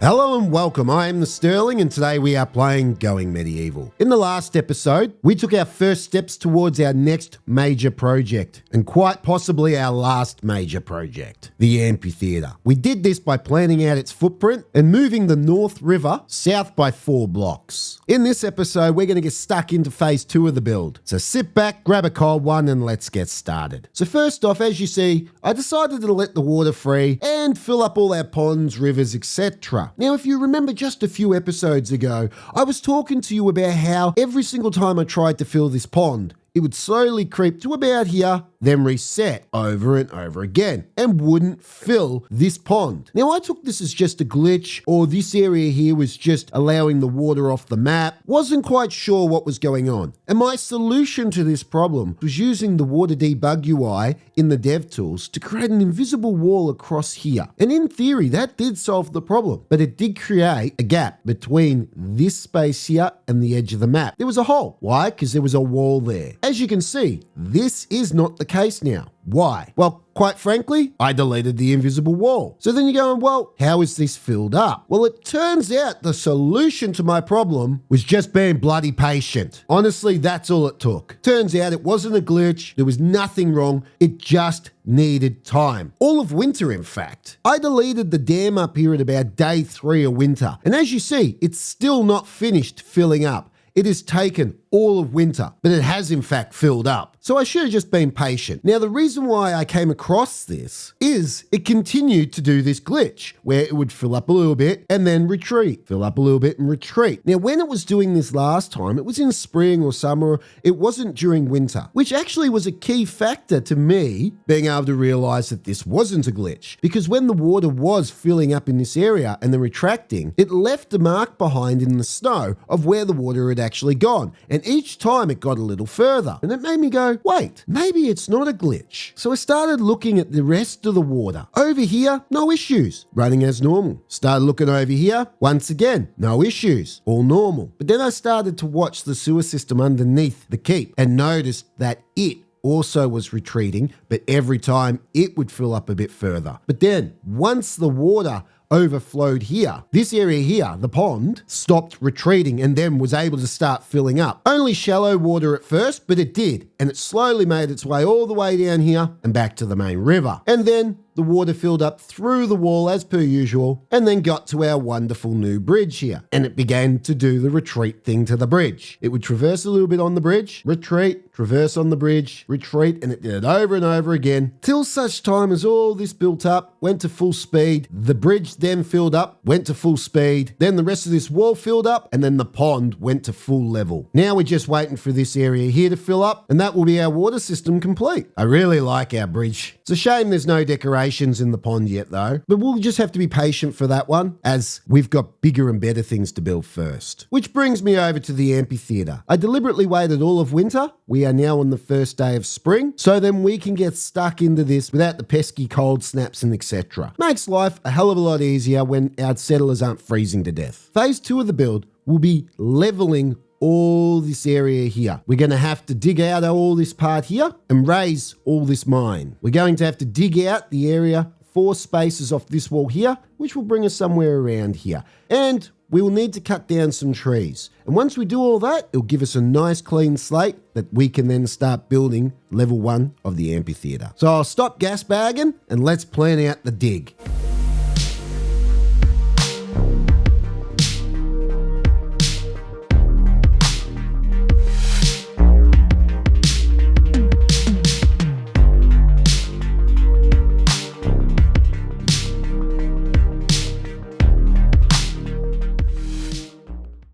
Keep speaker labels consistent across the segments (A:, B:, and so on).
A: Hello and welcome, I am the Sterling and today we are playing Going Medieval. In the last episode, we took our first steps towards our next major project, and quite possibly our last major project, the Amphitheatre. We did this by planning out its footprint and moving the North River south by 4 blocks. In this episode, we're going to get stuck into phase 2 of the build. So sit back, grab a cold one and let's get started. So first off, as you see, I decided to let the water free and fill up all our ponds, rivers, etc. Now, if you remember just a few episodes ago, I was talking to you about how every single time I tried to fill this pond, it would slowly creep to about here, then reset over and over again, and wouldn't fill this pond. Now, I took this as just a glitch, or this area here was just allowing the water off the map. Wasn't quite sure what was going on. And my solution to this problem was using the water debug UI in the dev tools to create an invisible wall across here. And in theory, that did solve the problem, but it did create a gap between this space here and the edge of the map. There was a hole. Why? Because there was a wall there. As you can see, this is not the case now. Why? Well, quite frankly, I deleted the invisible wall. So then you're going, well, how is this filled up? Well, it turns out the solution to my problem was just being bloody patient. Honestly, that's all it took. Turns out it wasn't a glitch. There was nothing wrong. It just needed time. All of winter, in fact. I deleted the dam up here at about day 3 of winter. And as you see, it's still not finished filling up. It has taken all of winter, but it has in fact filled up. So I should have just been patient. Now, the reason why I came across this is it continued to do this glitch where it would fill up a little bit and then retreat, fill up a little bit and retreat. Now, when it was doing this last time, it was in spring or summer. It wasn't during winter, which actually was a key factor to me being able to realize that this wasn't a glitch, because when the water was filling up in this area and then retracting, it left a mark behind in the snow of where the water had actually gone. And each time it got a little further. And it made me go, wait, maybe it's not a glitch. So I started looking at the rest of the water. Over here, no issues, running as normal. Started looking over here, once again, no issues, all normal. But then I started to watch the sewer system underneath the keep and noticed that it also was retreating, but every time it would fill up a bit further. But then once the water overflowed here, this area here, the pond, stopped retreating and then was able to start filling up. Only shallow water at first, but it did. And it slowly made its way all the way down here and back to the main river. And then the water filled up through the wall as per usual and then got to our wonderful new bridge here. And it began to do the retreat thing to the bridge. It would traverse a little bit on the bridge, retreat, traverse on the bridge, retreat, and it did it over and over again till such time as all this built up, went to full speed. The bridge then filled up, went to full speed. Then the rest of this wall filled up and then the pond went to full level. Now we're just waiting for this area here to fill up and that will be our water system complete. I really like our bridge. It's a shame there's no decorations in the pond yet though, but we'll just have to be patient for that one as we've got bigger and better things to build first. Which brings me over to the Amphitheatre. I deliberately waited all of winter. We are now on the first day of spring, so then we can get stuck into this without the pesky cold snaps and etc. Makes life a hell of a lot easier when our settlers aren't freezing to death. Phase 2 of the build will be leveling all this area here. We're going to have to dig out all this part here and raise all this mine. We're going to have to dig out the area 4 spaces off this wall here, which will bring us somewhere around here. And we will need to cut down some trees. And once we do all that, it'll give us a nice clean slate that we can then start building level 1 of the Amphitheatre. So I'll stop gas bagging and let's plan out the dig.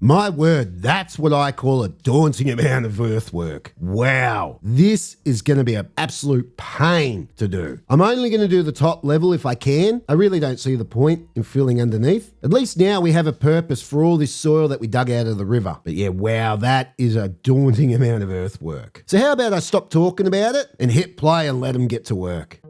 A: My word, that's what I call a daunting amount of earthwork. Wow, this is going to be an absolute pain to do. I'm only going to do the top level if I can. I really don't see the point in filling underneath. At least now we have a purpose for all this soil that we dug out of the river. But yeah, wow, that is a daunting amount of earthwork. So how about I stop talking about it and hit play and let them get to work.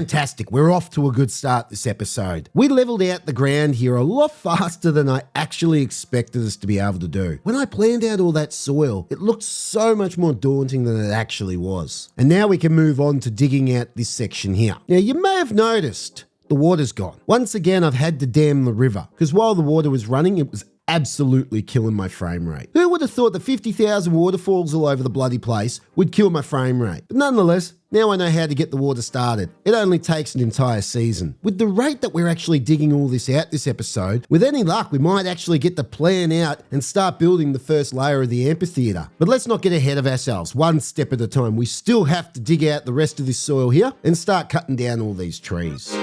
A: Fantastic, we're off to a good start this episode. We leveled out the ground here a lot faster than I actually expected us to be able to do. When I planned out all that soil, it looked so much more daunting than it actually was. And now we can move on to digging out this section here. Now you may have noticed the water's gone. Once again, I've had to dam the river because while the water was running, it was absolutely killing my frame rate. Who would have thought that 50,000 waterfalls all over the bloody place would kill my frame rate? But nonetheless, now I know how to get the water started. It only takes an entire season. With the rate that we're actually digging all this out this episode, with any luck, we might actually get the plan out and start building the first layer of the amphitheatre. But let's not get ahead of ourselves. One step at a time. We still have to dig out the rest of this soil here and start cutting down all these trees.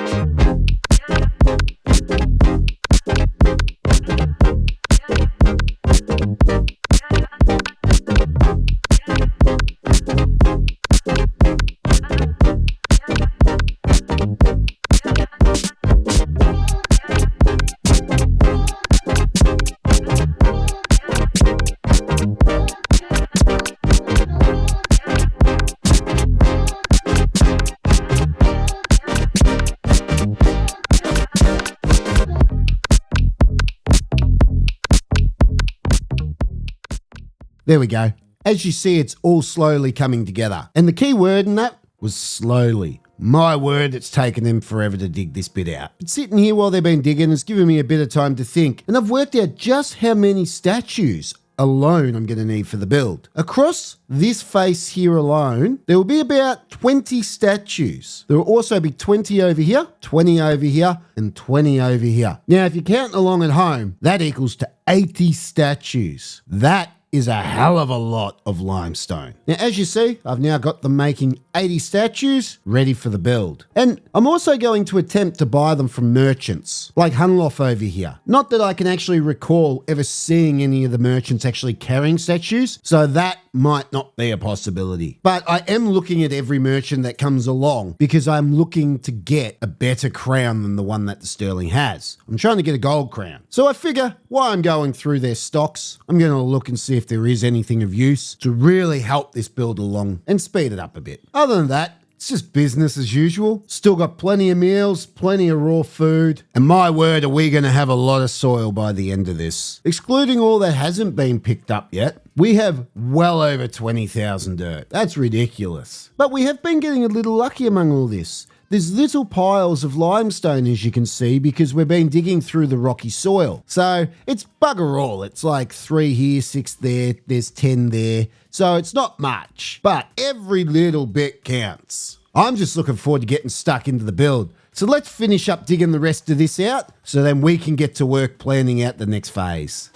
A: There we go. As you see, it's all slowly coming together. And the key word in that was slowly. My word, it's taken them forever to dig this bit out. But sitting here while they've been digging has given me a bit of time to think. And I've worked out just how many statues alone I'm going to need for the build. Across this face here alone, there will be about 20 statues. There will also be 20 over here, 20 over here, and 20 over here. Now, if you're counting along at home, that equals to 80 statues. That is a hell of a lot of limestone. Now, as you see, I've now got them making 80 statues ready for the build. And I'm also going to attempt to buy them from merchants, like Hunlof over here. Not that I can actually recall ever seeing any of the merchants actually carrying statues, so that might not be a possibility. But I am looking at every merchant that comes along because I'm looking to get a better crown than the one that the Sterling has. I'm trying to get a gold crown. So I figure while I'm going through their stocks, I'm going to look and see if there is anything of use to really help this build along and speed it up a bit. Other than that, it's just business as usual. Still got plenty of meals, plenty of raw food, and my word, are we going to have a lot of soil by the end of this. Excluding all that hasn't been picked up yet, we have well over 20,000 dirt. That's ridiculous. But we have been getting a little lucky among all this. There's little piles of limestone, as you can see, because we've been digging through the rocky soil. So it's bugger all. It's like 3 here, 6 there, there's 10 there. So it's not much, but every little bit counts. I'm just looking forward to getting stuck into the build. So let's finish up digging the rest of this out so then we can get to work planning out the next phase.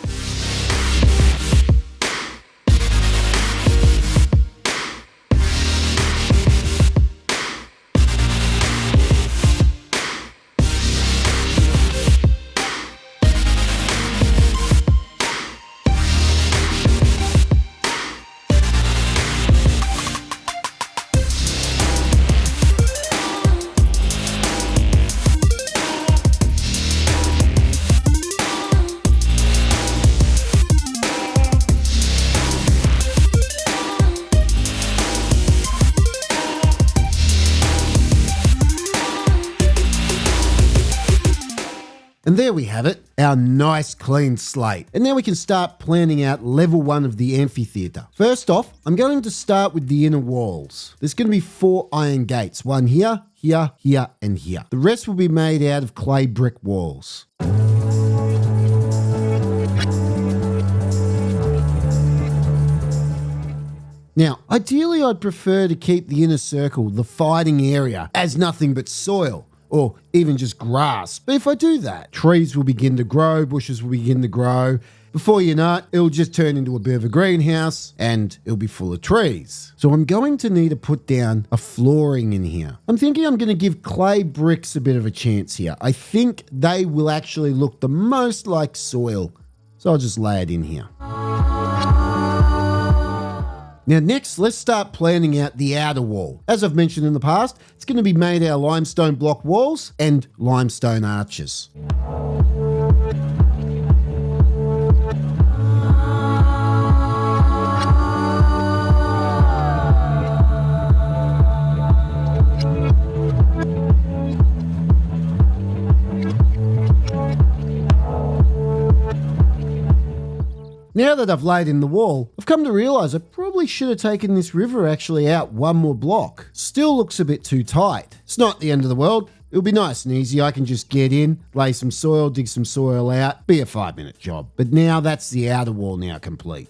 A: And there we have it, our nice clean slate. And now we can start planning out level 1 of the amphitheatre. First off, I'm going to start with the inner walls. There's going to be 4 iron gates, one here, here, here, and here. The rest will be made out of clay brick walls. Now, ideally I'd prefer to keep the inner circle, the fighting area, as nothing but soil, or even just grass. But if I do that, trees will begin to grow, bushes will begin to grow. Before you know it, it'll just turn into a bit of a greenhouse and it'll be full of trees. So I'm going to need to put down a flooring in here. I'm thinking I'm going to give clay bricks a bit of a chance here. I think they will actually look the most like soil. So I'll just lay it in here. Now next, let's start planning out the outer wall. As I've mentioned in the past, it's going to be made out of limestone block walls and limestone arches. Now that I've laid in the wall, I've come to realise I probably should have taken this river actually out one more block. Still looks a bit too tight. It's not the end of the world. It'll be nice and easy. I can just get in, lay some soil, dig some soil out, be a 5-minute job. But now that's the outer wall now complete.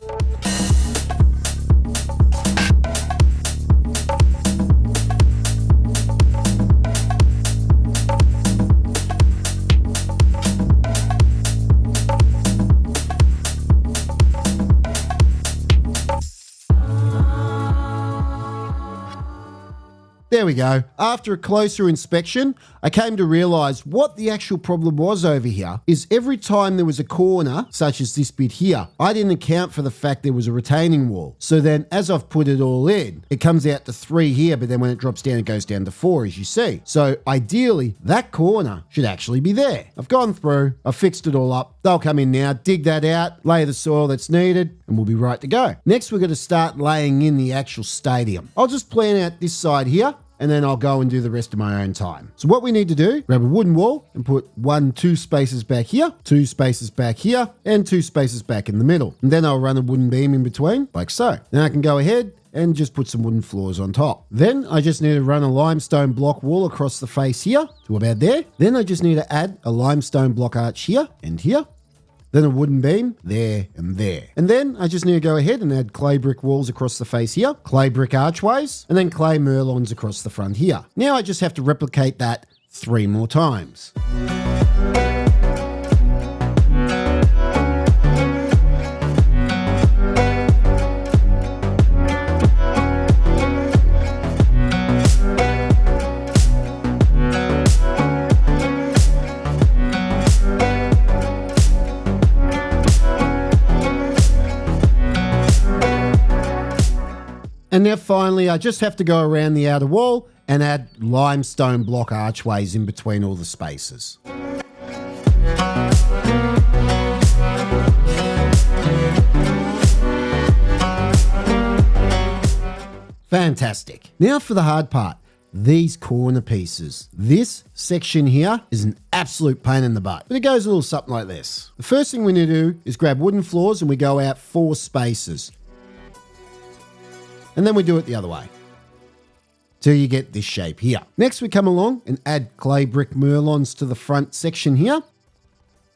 A: There we go. After a closer inspection, I came to realise what the actual problem was over here is every time there was a corner, such as this bit here, I didn't account for the fact there was a retaining wall. So then as I've put it all in, it comes out to 3 here, but then when it drops down, it goes down to 4, as you see. So ideally, that corner should actually be there. I've gone through, I've fixed it all up. They'll come in now, dig that out, lay the soil that's needed, and we'll be right to go. Next, we're going to start laying in the actual stadium. I'll just plan out this side here, and then I'll go and do the rest of my own time. So what we need to do, grab a wooden wall and put 2 spaces back here, 2 spaces back here, and 2 spaces back in the middle. And then I'll run a wooden beam in between, like so. Then I can go ahead and just put some wooden floors on top. Then I just need to run a limestone block wall across the face here to about there. Then I just need to add a limestone block arch here and here. Then a wooden beam there and there. And then I just need to go ahead and add clay brick walls across the face here, clay brick archways, and then clay merlons across the front here. Now I just have to replicate that 3 more times. And now finally, I just have to go around the outer wall and add limestone block archways in between all the spaces. Fantastic. Now for the hard part, these corner pieces. This section here is an absolute pain in the butt, but it goes a little something like this. The first thing we need to do is grab wooden floors and we go out 4 spaces. And then we do it the other way till you get this shape here. Next, we come along and add clay brick merlons to the front section here,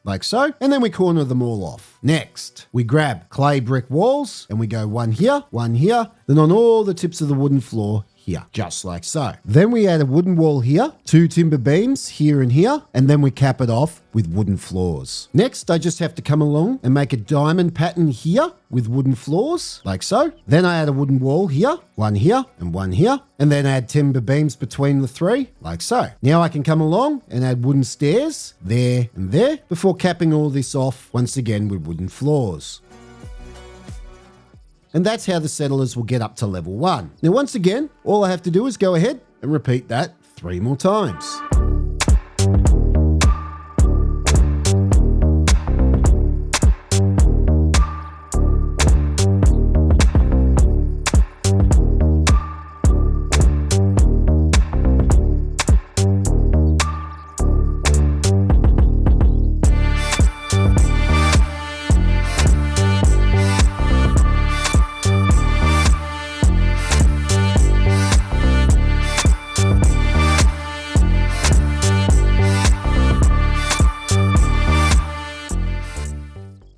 A: like so, and then we corner them all off. Next, we grab clay brick walls and we go 1 here, then on all the tips of the wooden floor here, just like so. Then we add a wooden wall here, 2 timber beams here and here, and then we cap it off with wooden floors. Next, I just have to come along and make a diamond pattern here with wooden floors, like so. Then I add a wooden wall here, 1 here and 1 here, and then add timber beams between the 3, like so. Now I can come along and add wooden stairs there and there before capping all this off once again with wooden floors. And that's how the settlers will get up to level 1. Now, once again, all I have to do is go ahead and repeat that 3 more times.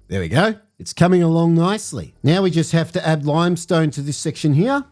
A: There we go. It's coming along nicely. Now we just have to add limestone to this section here.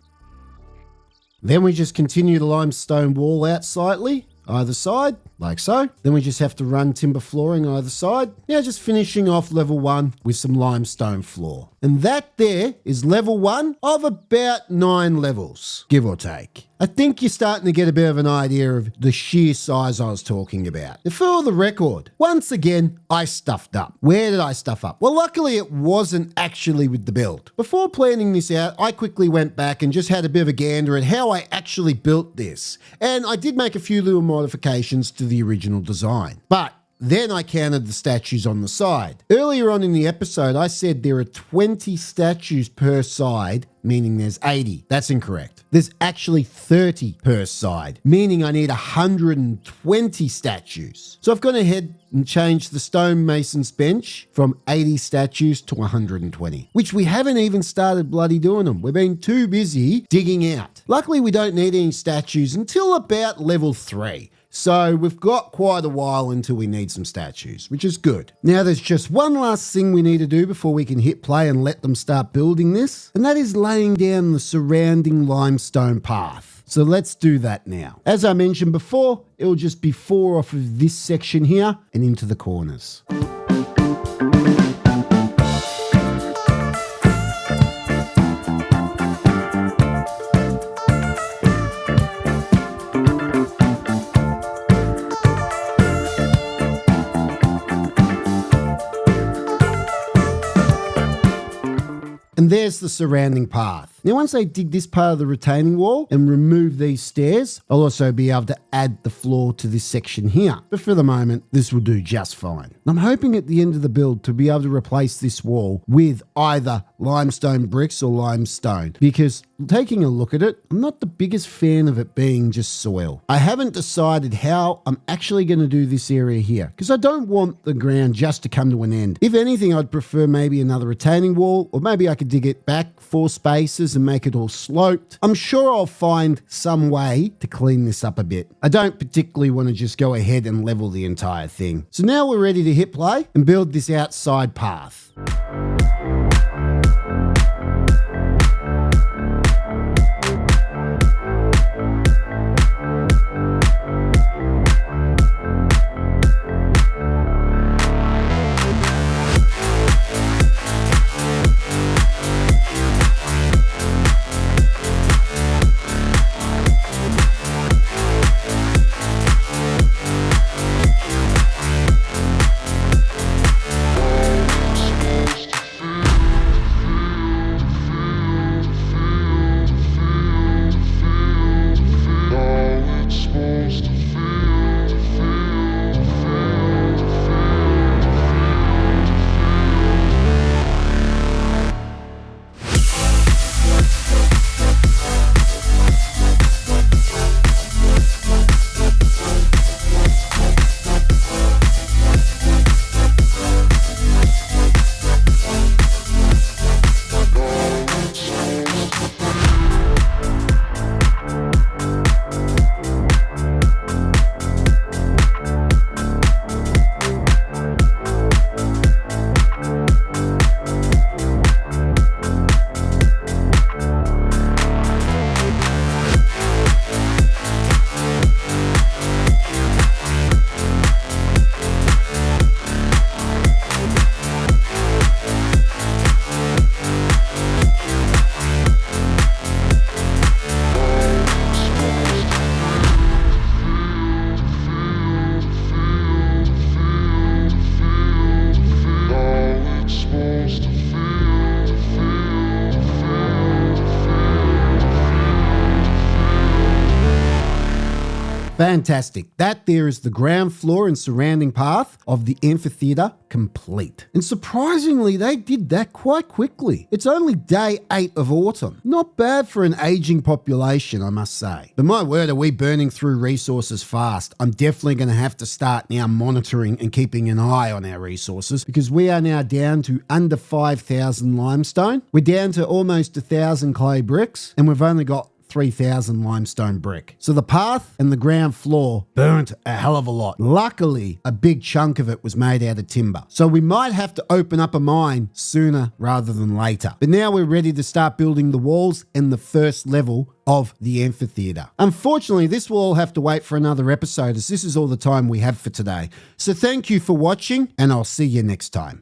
A: Then we just continue the limestone wall out slightly, either side, like so. Then we just have to run timber flooring either side. Now just finishing off level 1 with some limestone floor. And that there is level 1 of about 9 levels, give or take. I think you're starting to get a bit of an idea of the sheer size I was talking about. And for the record, once again, I stuffed up. Where did I stuff up? Well, luckily it wasn't actually with the build. Before planning this out, I quickly went back and just had a bit of a gander at how I actually built this. And I did make a few little modifications to the original design. But then I counted the statues on the side. Earlier on in the episode, I said there are 20 statues per side, meaning there's 80. That's incorrect. There's actually 30 per side, meaning I need 120 statues. So I've gone ahead and changed the stonemason's bench from 80 statues to 120, which we haven't even started bloody doing them. We've been too busy digging out. Luckily, we don't need any statues until about level 3. So we've got quite a while until we need some statues, which is good. Now there's just one last thing we need to do before we can hit play and let them start building this, and that is laying down the surrounding limestone path. So let's do that now. As I mentioned before, it'll just be 4 off of this section here and into the corners. And there's the surrounding path. Now, once I dig this part of the retaining wall and remove these stairs, I'll also be able to add the floor to this section here. But for the moment, this will do just fine. And I'm hoping at the end of the build to be able to replace this wall with either limestone bricks or limestone, because taking a look at it, I'm not the biggest fan of it being just soil. I haven't decided how I'm actually going to do this area here, because I don't want the ground just to come to an end. If anything, I'd prefer maybe another retaining wall, or maybe I could dig it back 4 spaces and make it all sloped. I'm sure I'll find some way to clean this up a bit. I don't particularly want to just go ahead and level the entire thing. So now we're ready to hit play and build this outside path. Fantastic. That there is the ground floor and surrounding path of the amphitheatre complete. And surprisingly, they did that quite quickly. It's only day 8 of autumn. Not bad for an aging population, I must say. But my word, are we burning through resources fast. I'm definitely going to have to start now monitoring and keeping an eye on our resources, because we are now down to under 5,000 limestone. We're down to almost 1,000 clay bricks, and we've only got 3,000 limestone brick. So the path and the ground floor burnt a hell of a lot. Luckily, a big chunk of it was made out of timber. So we might have to open up a mine sooner rather than later. But now we're ready to start building the walls and the first level of the amphitheatre. Unfortunately, this will all have to wait for another episode, as this is all the time we have for today. So thank you for watching, and I'll see you next time.